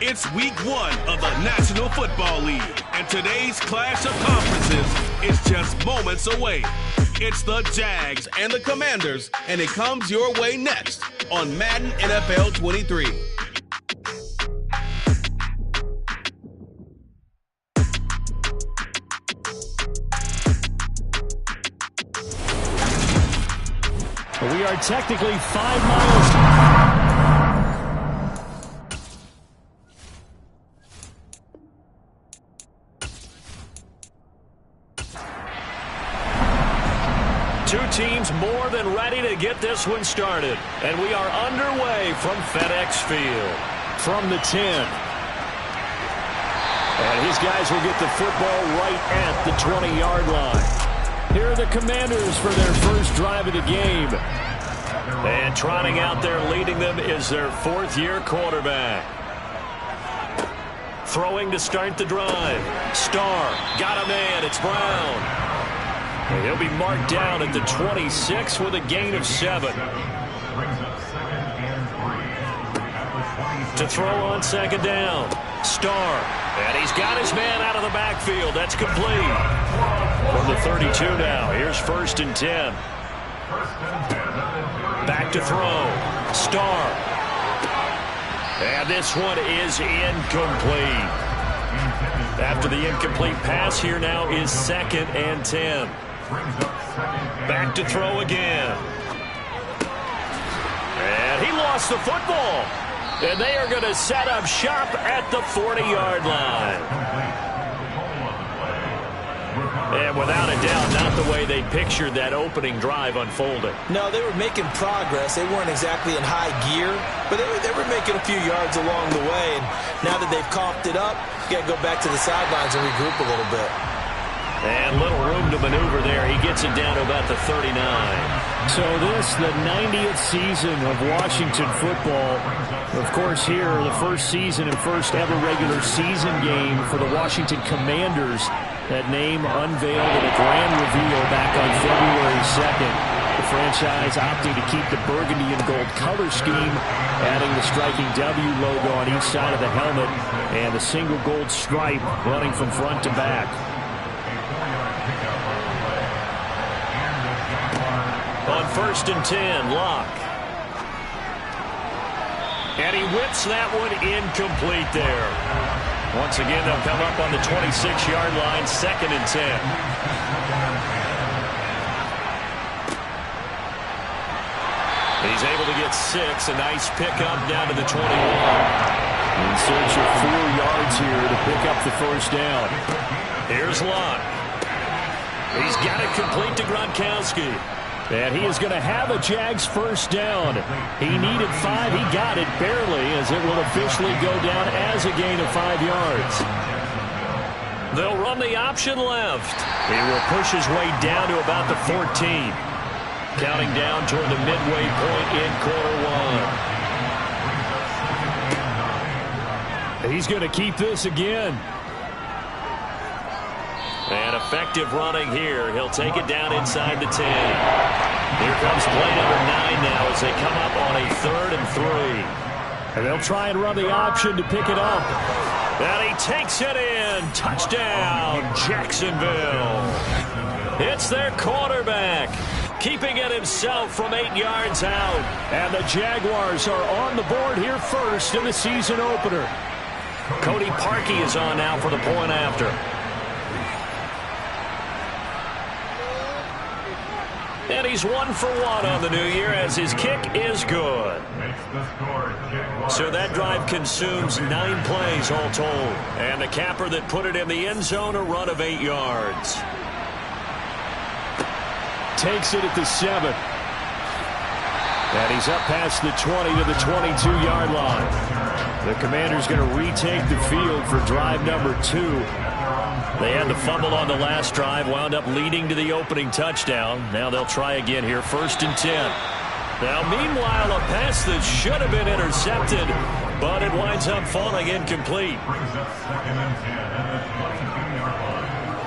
It's week 1 of the National Football League, and today's clash of conferences is just moments away. It's the Jags and the Commanders, and it comes your way next on Madden NFL 23. We are technically 5 miles. Two teams more than ready to get this one started. And we are underway from FedEx Field. From the 10. And his guys will get the football right at the 20-yard line. Here are the Commanders for their first drive of the game. And trotting out there leading them is their 4th-year quarterback. Throwing to start the drive. Starr got a man. It's Brown. And he'll be marked down at the 26 with a gain of 7. To throw on 2nd down. Starr. And he's got his man out of the backfield. That's complete. From the 32 now. Here's 1st and 10. Back to throw. Starr. And this one is incomplete. After the incomplete pass, here now is 2nd and 10. Back to throw again. And he lost the football. And they are going to set up shop at the 40-yard line. And without a doubt, not the way they pictured that opening drive unfolding. No, they were making progress. They weren't exactly in high gear, but they were making a few yards along the way. And now that they've coughed it up, you got to go back to the sidelines and regroup a little bit. And little room to maneuver there. He gets it down to about the 39. So this, the 90th season of Washington football. Of course, here, the first season and first ever regular season game for the Washington Commanders. That name unveiled in a grand reveal back on February 2nd. The franchise opting to keep the burgundy and gold color scheme, adding the striking W logo on each side of the helmet and a single gold stripe running from front to back. On 1st and 10, Locke. And he whips that one incomplete there. Once again, they'll come up on the 26-yard line, 2nd and 10. He's able to get 6, a nice pickup down to the 21. In search of 4 yards here to pick up the first down. Here's Locke. He's got it complete to Gronkowski. And he is going to have a Jags first down. He needed 5. He got it barely, as it will officially go down as a gain of 5 yards. They'll run the option left. He will push his way down to about the 14. Counting down toward the midway point in quarter 1. He's going to keep this again. And effective running here. He'll take it down inside the 10. Here comes play number 9 now as they come up on a 3rd and 3. And they'll try and run the option to pick it up. And he takes it in. Touchdown, Jacksonville. It's their quarterback, keeping it himself from 8 yards out. And the Jaguars are on the board here first in the season opener. Cody Parkey is on now for the point after. And he's 1 for 1 on the new year as his kick is good. So that drive consumes 9 plays all told. And the capper that put it in the end zone, a run of 8 yards. Takes it at the 7. And he's up past the 20 to the 22-yard line. The Commanders going to retake the field for drive number 2. They had the fumble on the last drive, wound up leading to the opening touchdown. Now they'll try again here, 1st and 10. Now, meanwhile, a pass that should have been intercepted, but it winds up falling incomplete.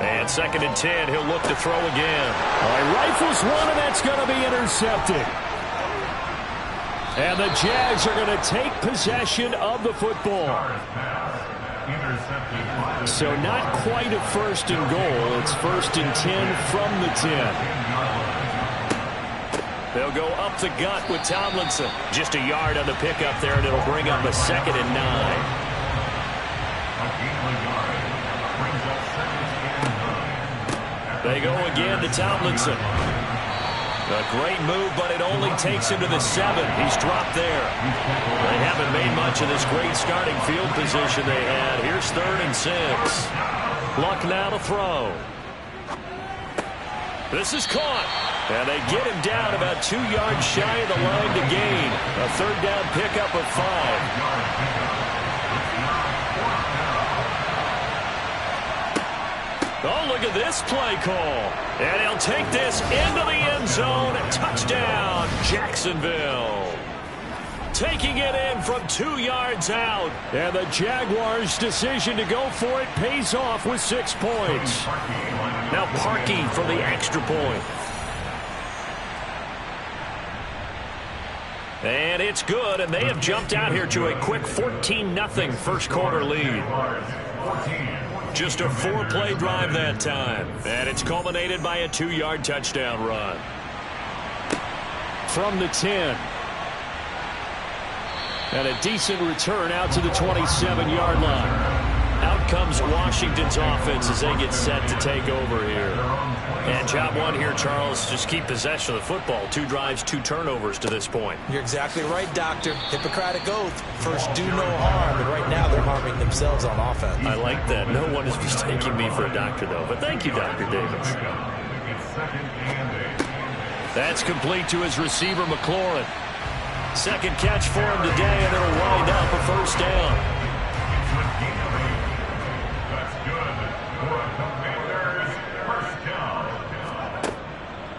And 2nd and 10, he'll look to throw again. All right, rifles one, and that's going to be intercepted. And the Jags are going to take possession of the football. So not quite a 1st and goal. It's 1st and 10 from the 10. They'll go up the gut with Tomlinson. Just a yard on the pickup there, and it'll bring up a 2nd and 9. They go again to Tomlinson. A great move, but it only takes him to the 7. He's dropped there. They haven't made much of this great starting field position they had. Here's 3rd and 6. Luck now to throw. This is caught. And they get him down about 2 yards shy of the line to gain. A 3rd down pickup of 5. Oh, look at this play call. And he'll take this into the end zone. Touchdown, Jacksonville. Taking it in from 2 yards out. And the Jaguars' decision to go for it pays off with 6 points. Now Parkey for the extra point. And it's good, and they have jumped out here to a quick 14-0 first quarter lead. Just a 4-play drive that time. And it's culminated by a 2-yard touchdown run. From the 10. And a decent return out to the 27-yard line. Out comes Washington's offense as they get set to take over here. And job one here, Charles, just keep possession of the football. 2 drives, 2 turnovers to this point. You're exactly right, Doctor. Hippocratic oath. First, do no harm. And right now, they're harming themselves on offense. I like that. No one is mistaking me for a doctor, though. But thank you, Dr. Davis. That's complete to his receiver, McLaurin. 2nd catch for him today, and it'll wind up a 1st down.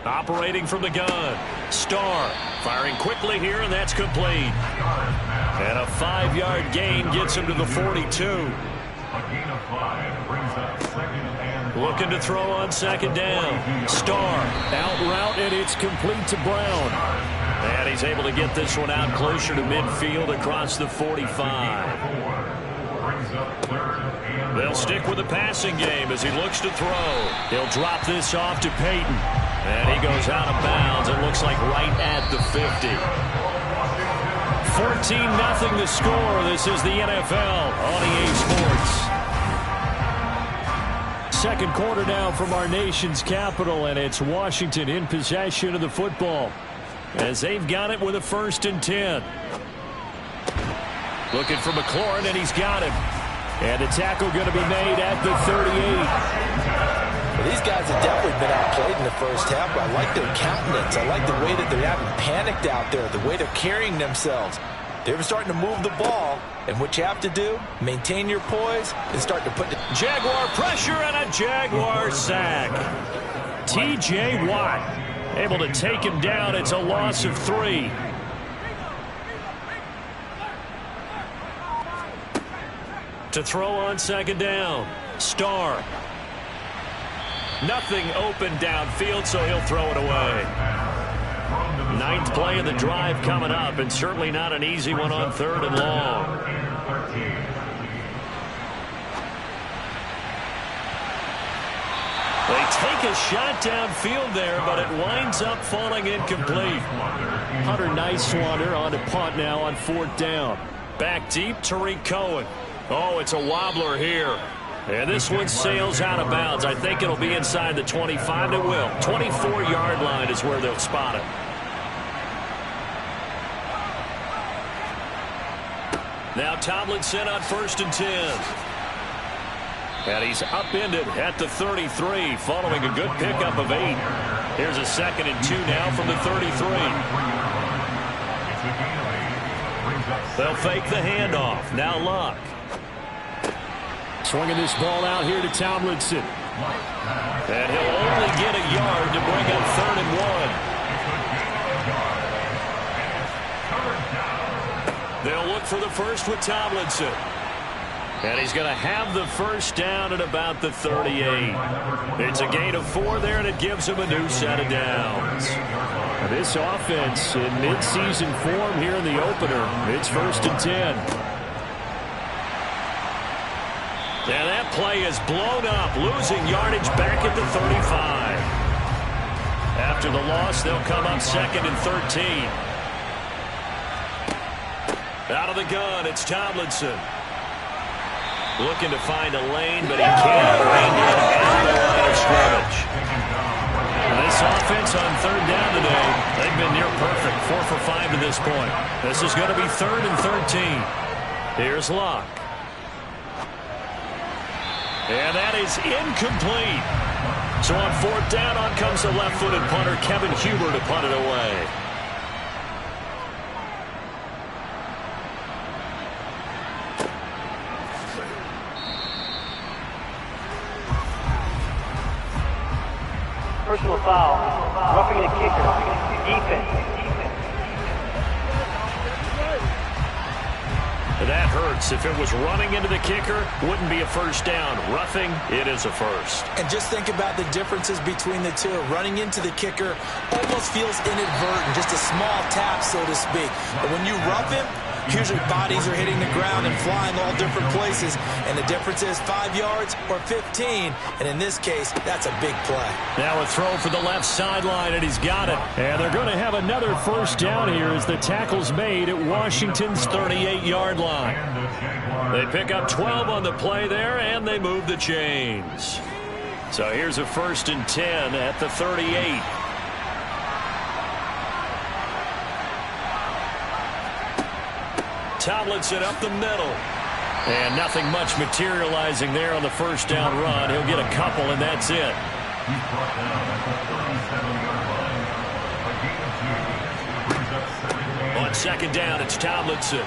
Operating from the gun. Starr firing quickly here, and that's complete. And a 5-yard gain gets him to the 42. Looking to throw on 2nd down. Starr out route, and it's complete to Brown. And he's able to get this one out closer to midfield across the 45. They'll stick with the passing game as he looks to throw. He'll drop this off to Peyton. And he goes out of bounds. It looks like right at the 50. 14-0 the score. This is the NFL on EA Sports. 2nd quarter now from our nation's capital, and it's Washington in possession of the football as they've got it with a 1st and 10. Looking for McLaurin, and he's got him. And the tackle going to be made at the 38. Well, these guys have definitely been outplayed in the first half, but I like their countenance. I like the way that they're having panicked out there, the way they're carrying themselves. They're starting to move the ball, and what you have to do, maintain your poise and start to put the Jaguar pressure and a Jaguar sack. T.J. Watt able to take him down. It's a loss of 3. To throw on 2nd down. Starr. Nothing open downfield, so he'll throw it away. 9th play of the drive coming up, and certainly not an easy one on 3rd and long. They take a shot downfield there, but it winds up falling incomplete. Hunter Nicewander on to punt now on 4th down. Back deep, Tariq Cohen. Oh, it's a wobbler here. And this one sails out of bounds. I think it'll be inside the 25. It will. 24-yard line is where they'll spot it. Now Tomlinson on 1st and 10. And he's upended at the 33 following a good pickup of 8. Here's a 2nd and 2 now from the 33. They'll fake the handoff. Now Luck. Swinging this ball out here to Tomlinson. And he'll only get a yard to bring up 3rd and 1. They'll look for the first with Tomlinson. And he's going to have the 1st down at about the 38. It's a gain of 4 there, and it gives him a new set of downs. This offense in midseason form here in the opener. It's 1st and 10. And that play is blown up, losing yardage back at the 35. After the loss, they'll come up 2nd and 13. Out of the gun, it's Tomlinson. Looking to find a lane, but he can't find it at the line of scrimmage. This offense on 3rd down today, they've been near perfect, 4 for 5 to this point. This is going to be 3rd and 13. Here's Locke. And that is incomplete. So on 4th down, on comes the left-footed punter, Kevin Huber, to punt it away. Personal foul, roughing the kicker, defense. That hurts. If it was running into the kicker, wouldn't be a 1st down. Roughing, it is a 1st. And just think about the differences between the two. Running into the kicker almost feels inadvertent, just a small tap, so to speak. But when you rough him, usually bodies are hitting the ground and flying all different places. And the difference is 5 yards or 15. And in this case, that's a big play. Now a throw for the left sideline, and he's got it. And they're going to have another 1st down here as the tackle's made at Washington's 38-yard line. They pick up 12 on the play there, and they move the chains. So here's a 1st and 10 at the 38. Tomlinson up the middle. And nothing much materializing there on the 1st down run. He'll get a couple, and that's it. On 2nd down, it's Tomlinson.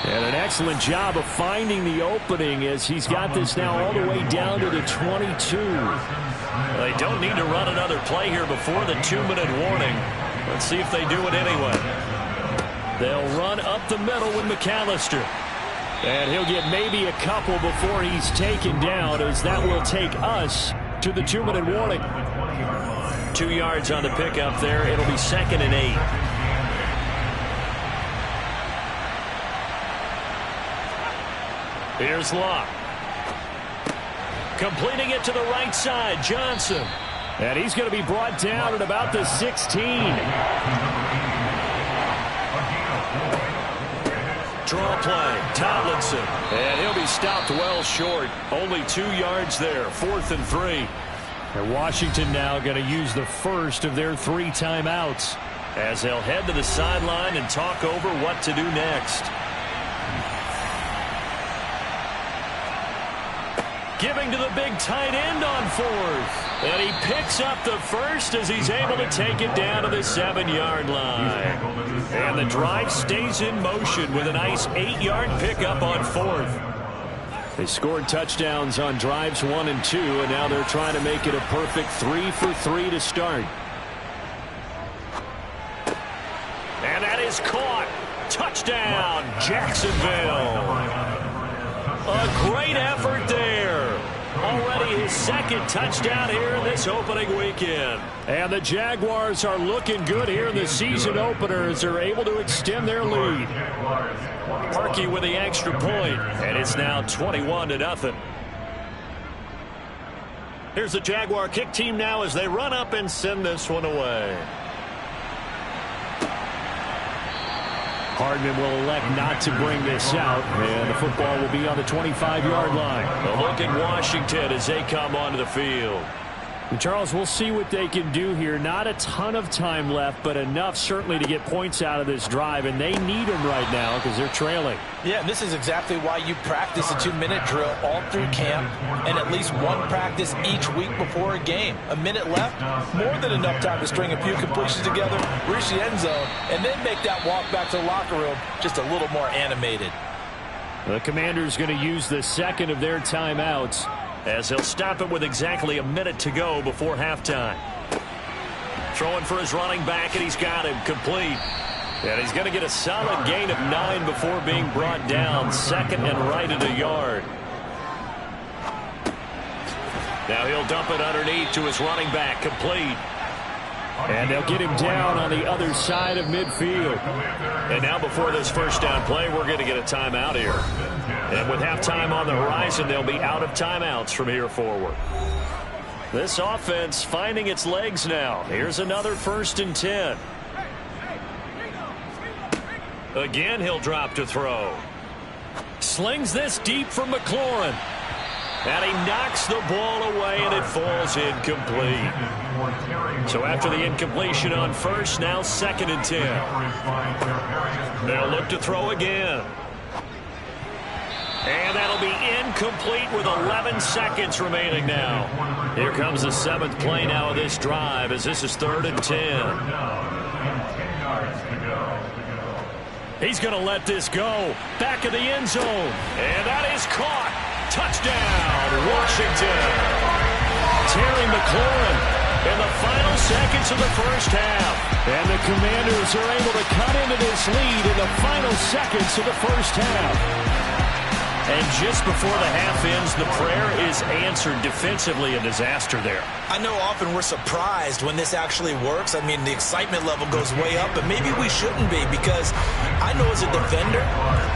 And an excellent job of finding the opening as he's got this now all the way down to the 22. They don't need to run another play here before the 2-minute warning. Let's see if they do it anyway. They'll run up the middle with McAllister. And he'll get maybe a couple before he's taken down, as that will take us to the 2-minute warning. 2 yards on the pickup there. It'll be 2nd and 8. Here's Locke. Completing it to the right side, Johnson. And he's going to be brought down at about the 16. Draw play, Tomlinson. And he'll be stopped well short. Only 2 yards there, 4th and 3. And Washington now going to use the first of their 3 timeouts as they'll head to the sideline and talk over what to do next. Giving to the big tight end on 4th. And he picks up the first as he's able to take it down to the 7-yard line. And the drive stays in motion with a nice 8-yard pickup on 4th. They scored touchdowns on drives 1 and 2, and now they're trying to make it a perfect 3 for 3 to start. And that is caught. Touchdown, Jacksonville. A great effort there. Already his 2nd touchdown here in this opening weekend. And the Jaguars are looking good here in the season opener as they're able to extend their lead. Parkey with the extra point, and it's now 21-0. Here's the Jaguar kick team now as they run up and send this one away. Hardman will elect not to bring this out, and the football will be on the 25-yard line. A look at Washington as they come onto the field. And Charles, we'll see what they can do here. Not a ton of time left, but enough certainly to get points out of this drive, and they need them right now because they're trailing. Yeah, and this is exactly why you practice a 2-minute drill all through camp and at least one practice each week before a game. A minute left, more than enough time to string a few completions together, reach the end zone, and then make that walk back to the locker room just a little more animated. The Commanders going to use the 2nd of their timeouts as they'll stop it with exactly a minute to go before halftime. Throwing for his running back, and he's got him complete. And he's going to get a solid gain of 9 before being brought down. 2nd and right at a yard. Now he'll dump it underneath to his running back, complete. And they'll get him down on the other side of midfield. And now before this first down play, we're going to get a timeout here. And with halftime on the horizon, they'll be out of timeouts from here forward. This offense finding its legs now. Here's another 1st and 10. Again, he'll drop to throw. Slings this deep from McLaurin. And he knocks the ball away, and it falls incomplete. So after the incompletion on first, now 2nd and 10. They'll look to throw again. And that'll be incomplete with 11 seconds remaining now. Here comes the 7th play now of this drive, as this is 3rd and 10. He's going to let this go. Back of the end zone. And that is caught. Touchdown, Washington. Terry McLaurin in the final seconds of the first half. And the Commanders are able to cut into this lead in the final seconds of the first half. And just before the half ends, the prayer is answered. Defensively, a disaster there. I know often we're surprised when this actually works. I mean, the excitement level goes way up, but maybe we shouldn't be, because I know as a defender,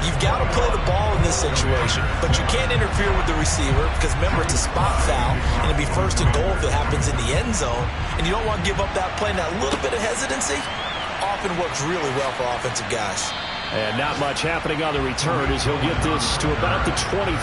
you've got to play the ball in this situation, but you can't interfere with the receiver because, remember, it's a spot foul, and it'd be 1st and goal if it happens in the end zone, and you don't want to give up that play. And that little bit of hesitancy often works really well for offensive guys. And not much happening on the return as he'll get this to about the 23.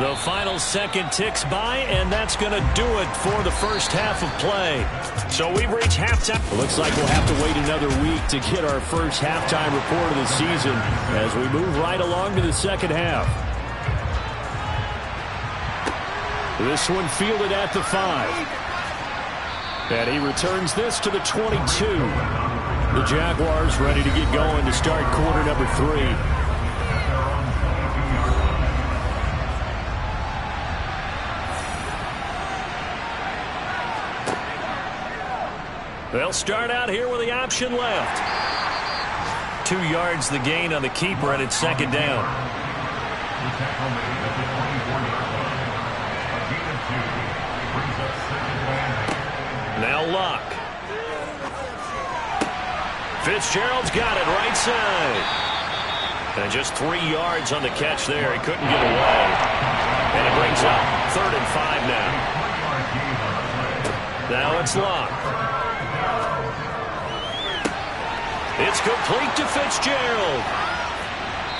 The final second ticks by, and that's going to do it for the first half of play. So we've reached halftime. It looks like we'll have to wait another week to get our first halftime report of the season as we move right along to the second half. This one fielded at the 5. And he returns this to the 22. The Jaguars ready to get going to start quarter number 3. They'll start out here with the option left. 2 yards the gain on the keeper, and it's 2nd down. Now Luck. Fitzgerald's got it right side. And just 3 yards on the catch there. He couldn't get away. And it brings up 3rd and 5 now. Now it's Luck. It's complete to Fitzgerald.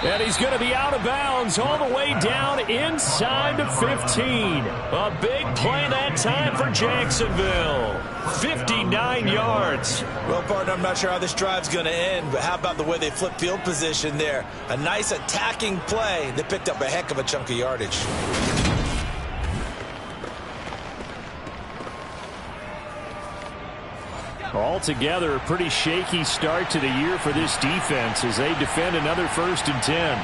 And he's going to be out of bounds all the way down inside the 15. A big play that time for Jacksonville. 59 yards. Well, partner, I'm not sure how this drive's going to end, but how about the way they flip field position there? A nice attacking play. They picked up a heck of a chunk of yardage. Altogether, a pretty shaky start to the year for this defense as they defend another 1st and 10.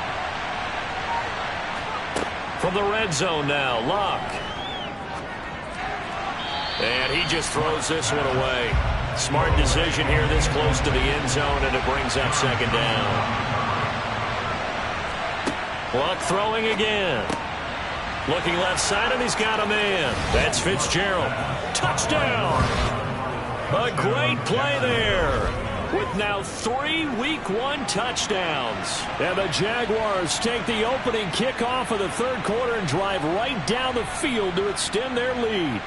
From the red zone now, Luck. And he just throws this one away. Smart decision here this close to the end zone, and it brings up 2nd down. Luck throwing again. Looking left side, and he's got a man. That's Fitzgerald. Touchdown! A great play there with now 3 Week 1 touchdowns. And the Jaguars take the opening kickoff of the 3rd quarter and drive right down the field to extend their lead.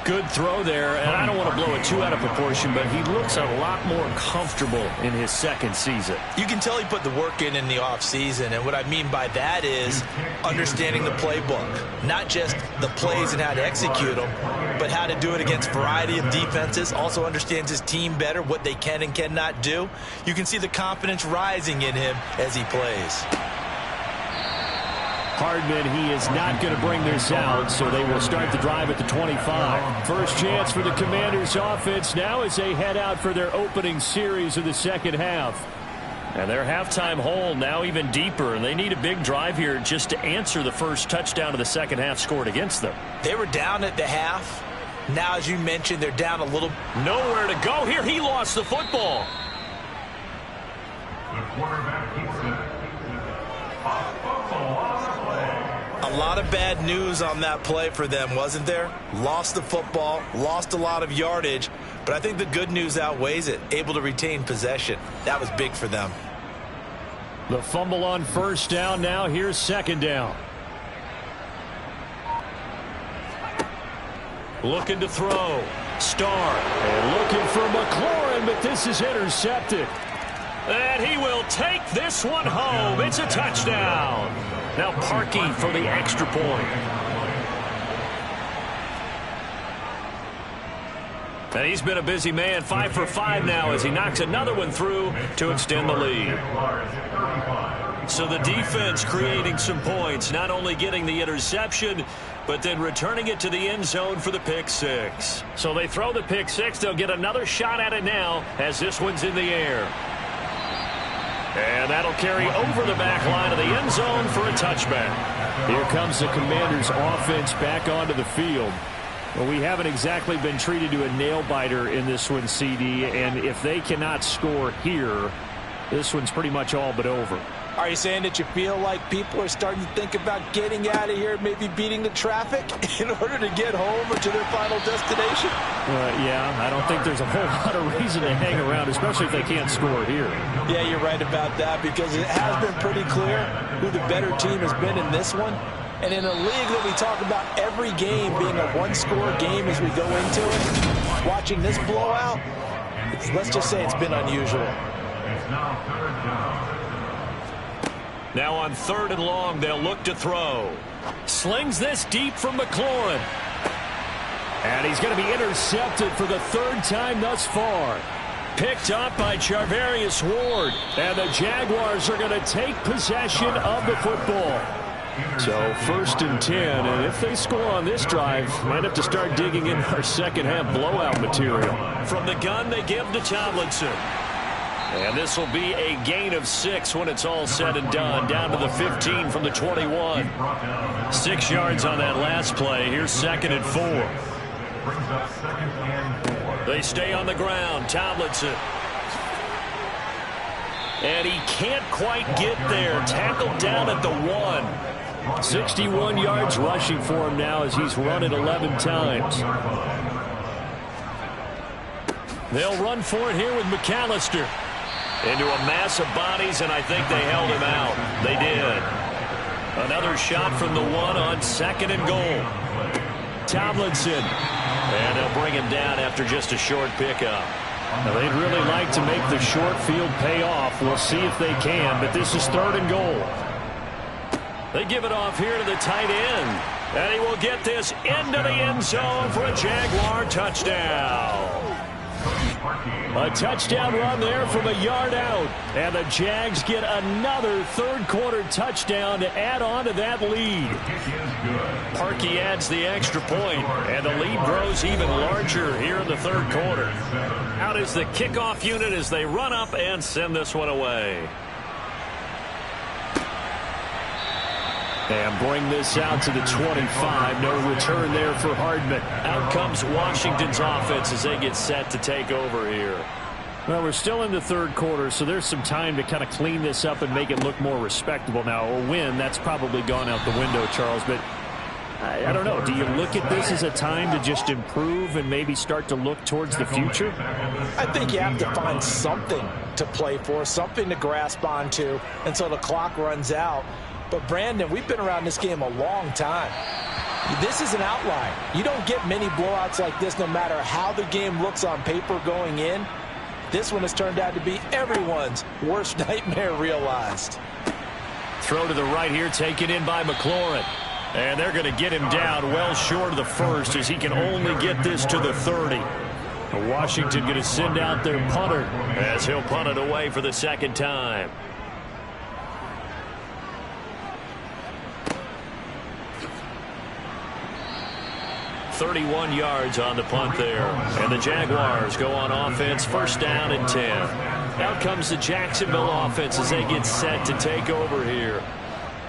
Good throw there, and I don't want to blow it too out of proportion, but he looks a lot more comfortable in his 2nd season. You can tell he put the work in the offseason, and what I mean by that is understanding the playbook. Not just the plays and how to execute them, but how to do it against a variety of defenses. Also understands his team better, what they can and cannot do. You can see the confidence rising in him as he plays. Hardman, he is not going to bring this out, so they will start the drive at the 25. First chance for the Commanders' offense now as they head out for their opening series of the second half. And their halftime hole now even deeper, and they need a big drive here just to answer the first touchdown of the second half scored against them. They were down at the half. Now, as you mentioned, they're down a little. Nowhere to go here. He lost the football. The quarterback keeps it. of bad news on that play for them, wasn't there? Lost the football, lost a lot of yardage, but I think the good news outweighs it. Able to retain possession. That was big for them. The fumble on first down. Now here's second down. Looking to throw. Starr. And looking for McLaurin, but this is intercepted. And he will take this one home. It's a touchdown. Now Parkey for the extra point. And he's been a busy man, 5 for 5 now as he knocks another one through to extend the lead. So the defense creating some points, not only getting the interception, but then returning it to the end zone for the pick six. So they throw the pick six. They'll get another shot at it now as this one's in the air. And that'll carry over the back line of the end zone for a touchback. Here comes the Commanders' offense back onto the field. Well, we haven't exactly been treated to a nail-biter in this one, CD, and if they cannot score here, this one's pretty much all but over. Are you saying that you feel like people are starting to think about getting out of here, maybe beating the traffic in order to get home or to their final destination? Yeah, I don't think there's a whole lot of reason to hang around, especially if they can't score here. Yeah, you're right about that because it has been pretty clear who the better team has been in this one. And in a league that we talk about every game being a one-score game as we go into it, watching this blowout, let's just say it's been unusual. Now on 3rd and long, they'll look to throw. Slings this deep from McLaurin. And he's going to be intercepted for the 3rd time thus far. Picked up by Charvarius Ward. And the Jaguars are going to take possession of the football. So 1st and 10, and if they score on this drive, might have to start digging in our second half blowout material. From the gun, they give to Tomlinson. And this will be a gain of 6 when it's all said and done, down to the 15 from the 21. 6 yards on that last play. Here's 2nd and 4. They stay on the ground. Tomlinson. And he can't quite get there. Tackled down at the 1. 61 yards rushing for him now as he's run it 11 times. They'll run for it here with McAllister. Into a mass of bodies, and I think they held him out. They did. Another shot from the 1 on 2nd and goal. Tomlinson. And they'll bring him down after just a short pickup. Now, they'd really like to make the short field pay off. We'll see if they can, but this is 3rd and goal. They give it off here to the tight end. And he will get this into the end zone for a Jaguar touchdown. A touchdown run there from a yard out. And the Jags get another 3rd quarter touchdown to add on to that lead. Parkey adds the extra point, and the lead grows even larger here in the 3rd quarter. Out is the kickoff unit as they run up and send this one away. And bring this out to the 25. No return there for Hardman. Out comes Washington's offense as they get set to take over here. Well, we're still in the 3rd quarter, so there's some time to kind of clean this up and make it look more respectable. Now, a win, that's probably gone out the window, Charles, but I don't know. Do you look at this as a time to just improve and maybe start to look towards the future? I think you have to find something to play for, something to grasp onto until the clock runs out. But, Brandon, we've been around this game a long time. This is an outlier. You don't get many blowouts like this no matter how the game looks on paper going in. This one has turned out to be everyone's worst nightmare realized. Throw to the right here, taken in by McLaurin. And they're going to get him down well short of the 1st as he can only get this to the 30. Washington going to send out their punter as he'll punt it away for the 2nd time. 31 yards on the punt there. And the Jaguars go on offense, 1st down and 10. Out comes the Jacksonville offense as they get set to take over here.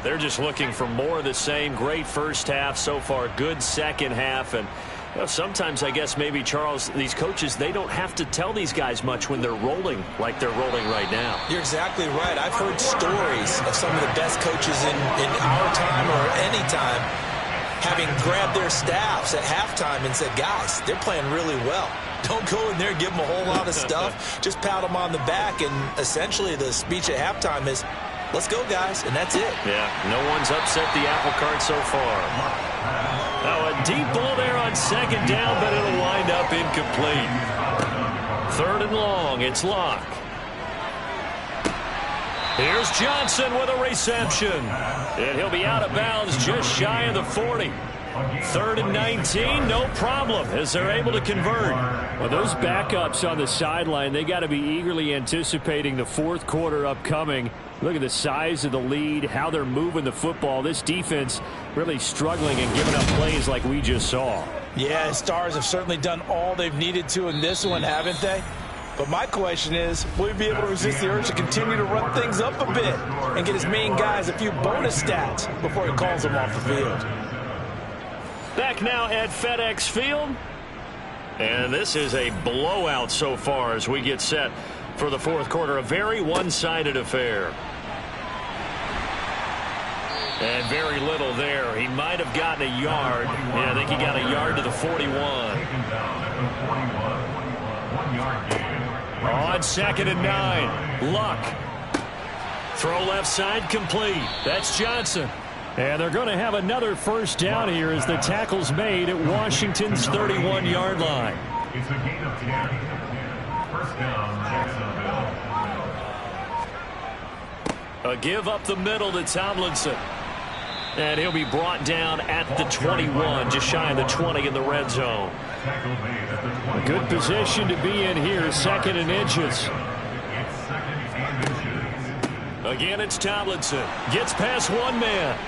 They're just looking for more of the same. Great first half so far. Good second half. And Well, sometimes I guess maybe, Charles, these coaches, they don't have to tell these guys much when they're rolling like they're rolling right now. You're exactly right. I've heard stories of some of the best coaches in our time or any time having grabbed their staffs at halftime and said, guys, they're playing really well. Don't go in there and give them a whole lot of stuff. Just pat them on the back, and essentially the speech at halftime is, let's go, guys, and that's it. Yeah, no one's upset the apple cart so far. Now a deep ball there on second down, but it'll wind up incomplete. Third and long, it's Locke. Here's Johnson with a reception. And he'll be out of bounds just shy of the 40. Third and 19, no problem, as they're able to convert. Well, those backups on the sideline, they got to be eagerly anticipating the fourth quarter upcoming. Look at the size of the lead, how they're moving the football. This defense really struggling and giving up plays like we just saw. Yeah, Stars have certainly done all they've needed to in this one, haven't they? But my question is, will he be able to resist the urge to continue to run things up a bit and get his main guys a few bonus stats before he calls them off the field? Back now at FedEx Field. And this is a blowout so far as we get set for the fourth quarter. A very one-sided affair. And very little there. He might have gotten a yard. Yeah, I think he got a yard to the 41. On second and 9. Luck. Throw left side complete. That's Johnson. And they're going to have another first down here as the tackle's made at Washington's 31-yard line. It's a gain of 10. First down, Jacksonville. A give up the middle to Tomlinson. And he'll be brought down at the 21, just shy of the 20 in the red zone. A good position to be in here, second and inches. Again, it's Tomlinson. Gets past one man.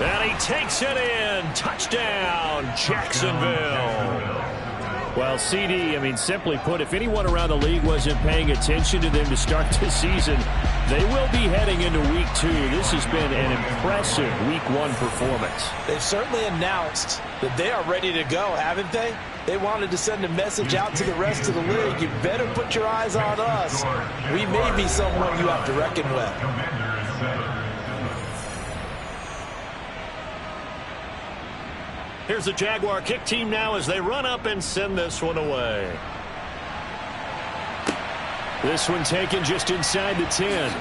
And he takes it in. Touchdown, Jacksonville. Well, CD, I mean, simply put, if anyone around the league wasn't paying attention to them to start this season, they will be heading into Week 2. This has been an impressive Week 1 performance. They've certainly announced that they are ready to go, haven't they? They wanted to send a message out to the rest of the league. You better put your eyes on us. We may be someone you have to reckon with. Here's the Jaguar kick team now as they run up and send this one away. This one taken just inside the 10.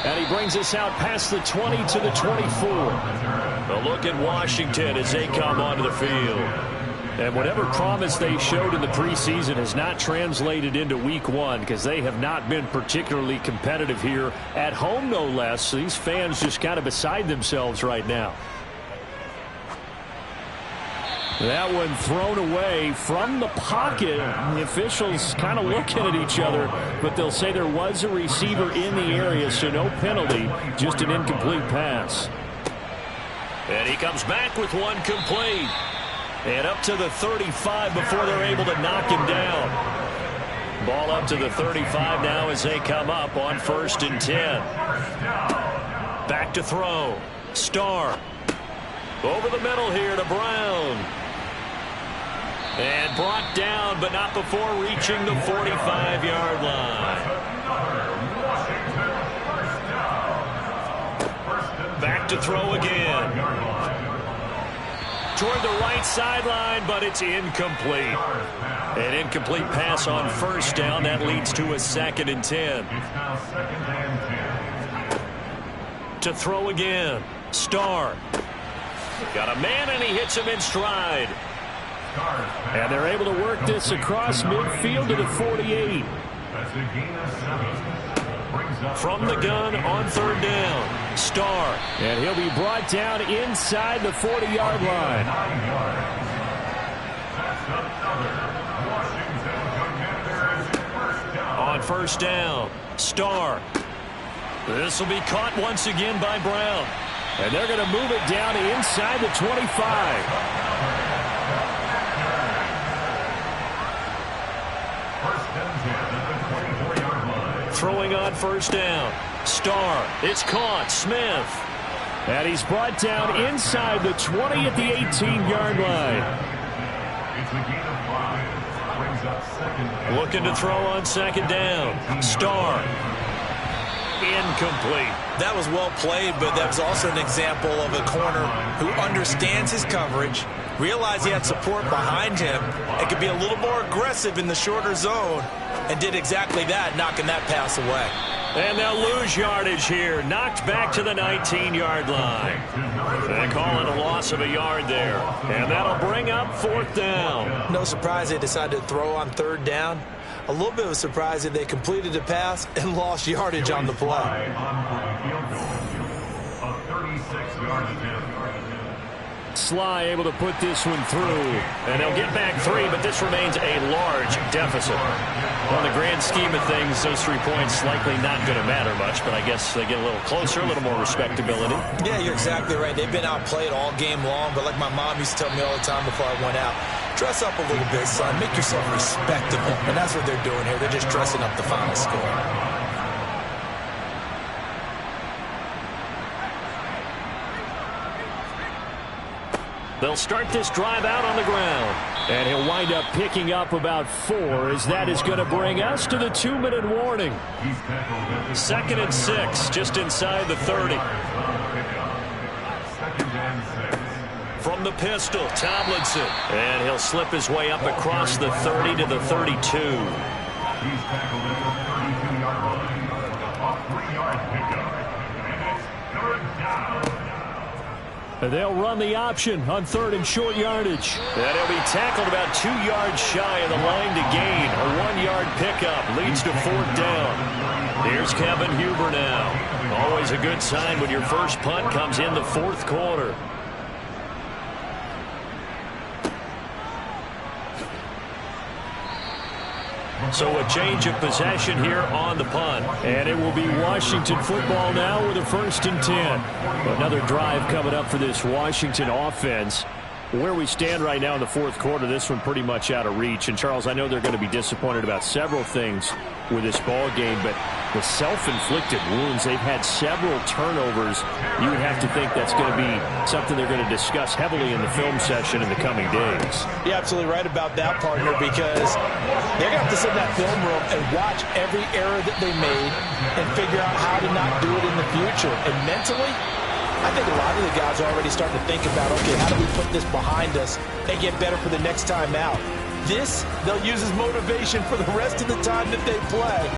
And he brings us out past the 20 to the 24. A look at Washington as they come onto the field. And whatever promise they showed in the preseason has not translated into Week 1 because they have not been particularly competitive here at home, no less. So these fans just kind of beside themselves right now. That one thrown away from the pocket. The officials kind of looking at each other, but they'll say there was a receiver in the area, so no penalty, just an incomplete pass. And he comes back with one complete. And up to the 35 before they're able to knock him down. Ball up to the 35 now as they come up on 1st and 10. Back to throw. Starr. Over the middle here to Brown. And brought down, but not before reaching the 45-yard line. Back to throw again. Toward the right sideline, but it's incomplete. An incomplete pass on 1st down. That leads to a 2nd and 10. To throw again. Starr. Got a man, and he hits him in stride. And they're able to work this across midfield to the 48. From the gun on 3rd down. Starr. And he'll be brought down inside the 40-yard line. On 1st down. Starr. This will be caught once again by Brown. And they're going to move it down inside the 25. Throwing on 1st down. Starr. It's caught. Smith. And he's brought down inside the 20 at the 18-yard line. It's a gain of 5. Brings up second down. Looking to throw on second down. Starr. Incomplete. That was well played, but that was also an example of a corner who understands his coverage, realized he had support behind him, and could be a little more aggressive in the shorter zone, and did exactly that, knocking that pass away. And they'll lose yardage here. Knocked back to the 19-yard line. They call it a loss of a yard there. And that'll bring up fourth down. No surprise they decided to throw on third down. A little bit of a surprise that they completed the pass and lost yardage on the play. A 36-yard attempt. Sly able to put this one through. And they'll get back 3, but this remains a large deficit. On the grand scheme of things, those 3 points likely not going to matter much, but I guess they get a little closer, a little more respectability. Yeah, you're exactly right. They've been outplayed all game long, but like my mom used to tell me all the time before I went out, dress up a little bit, son. Make yourself respectable. And that's what they're doing here. They're just dressing up the final score. They'll start this drive out on the ground. And he'll wind up picking up about 4, as that is going to bring us to the 2-minute warning. Second and 6, just inside the 30. From the pistol, Tomlinson. And he'll slip his way up across the 30 to the 32. He's tackled at the 32-yard line. A 3-yard pickup. And it's third down. They'll run the option on third and short yardage. And he'll be tackled about 2 yards shy of the line to gain. A 1-yard pickup leads to fourth down. Here's Kevin Huber now. Always a good sign when your first punt comes in the fourth quarter. So a change of possession here on the punt. And it will be Washington football now with a 1st and 10. Another drive coming up for this Washington offense. Where we stand right now in the fourth quarter, this one pretty much out of reach. And, Charles, I know they're going to be disappointed about several things with this ball game, but the self-inflicted wounds, they've had several turnovers. You would have to think that's going to be something they're going to discuss heavily in the film session in the coming days. You're absolutely right about that, partner, because they're going to have to sit in that film room and watch every error that they made and figure out how to not do it in the future. And mentally, I think a lot of the guys are already starting to think about, okay, how do we put this behind us and get better for the next time out? This, they'll use as motivation for the rest of the time that they play.